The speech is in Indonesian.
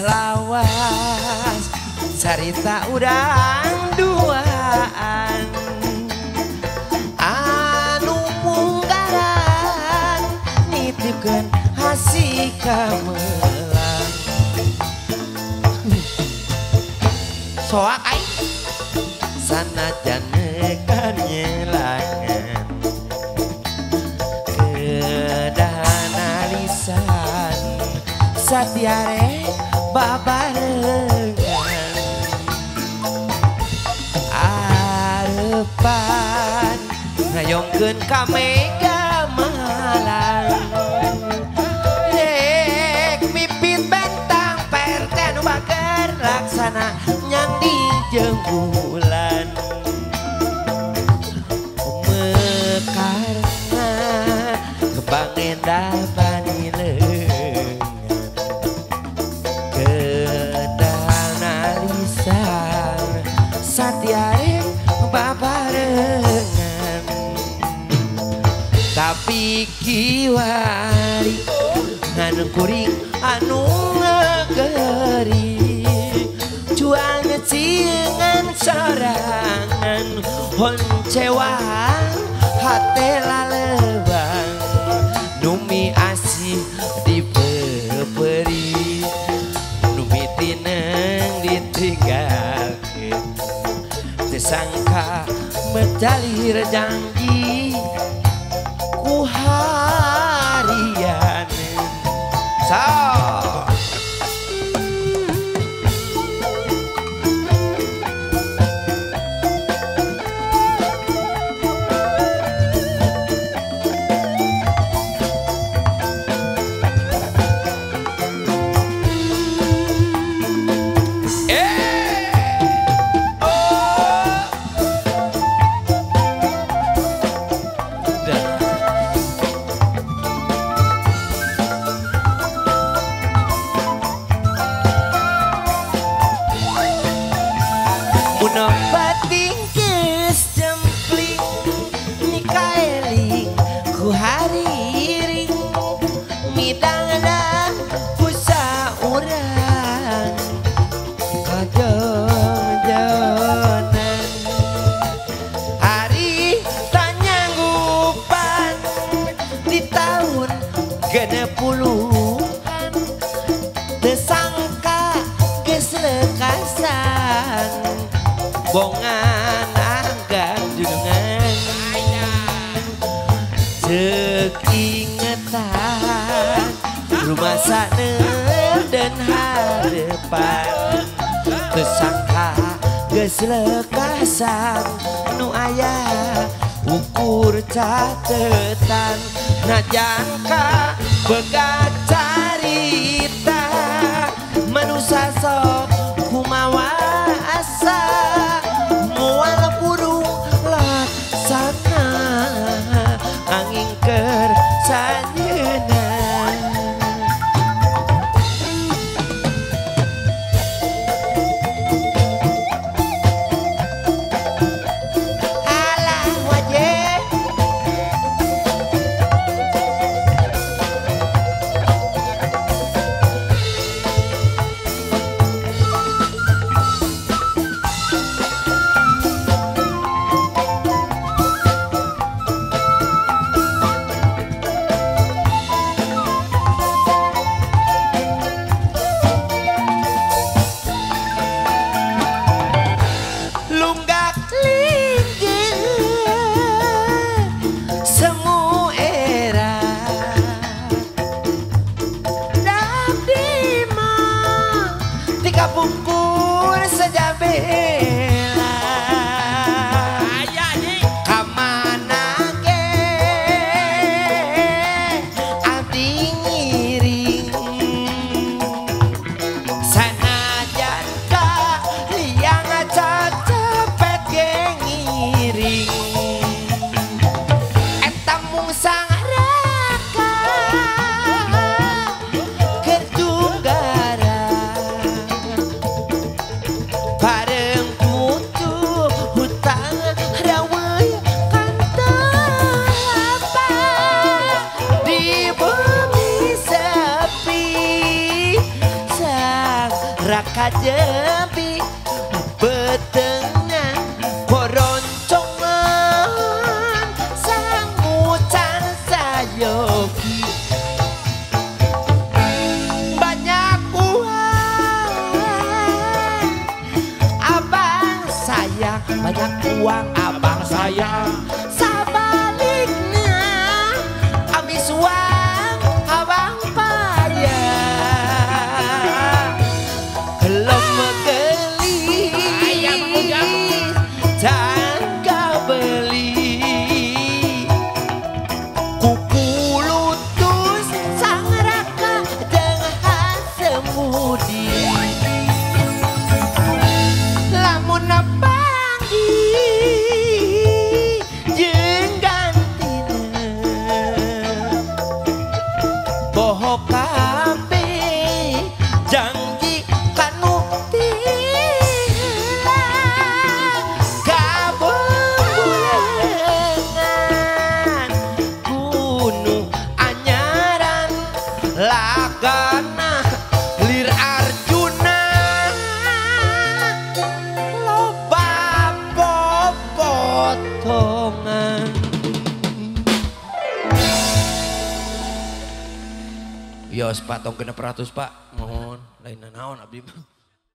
lawas cerita urang duaan anu munggaran nitipkeun hasi kamelang soak aing sanajan nekan nyelangan kedana lisan satiare babarengan arepan ngayongkeun ka Mega Malang rek pipit bentang PRT anu bager laksana nyandi jeung bulan mekarna kebang endah panileungan kedana lisan satiare babarengan tapi kiwari nganu kuring anu ngegeri jual ngeciengan sorangan honcewang hate lalebang numi asih dipeperi numi tineng ditinggalkeun tesangka mencalir janji ku harian so bating geus jempling nikaeling ku hariring midangna pusa urang kajonjonan hari tanyanggupan di tahun genep puluhan tesangka geus lekasan bongan anggar junungan cek ingetan rumah saner dan harapan tersangka geus lekasan nu aya ukur catetan najangka begat carita manusia sok kumawa asa mual burung laksana angin ker sanyeuna alah wajeh hajebi betengan koroncongan sangucan sayogi banyak uang abang sayang banyak uang abang sayang sabaliknya abis uang abang payah lemegeli tangga beli kuku lutus sang raka dengan semudi lamun panggi jeung gantina boho kabeh janji kanu tilang kabeungan gunung anyaran lagana lir Arjuna loba potongan Yos Pak tong 600 Pak mohon lain naon abdi mah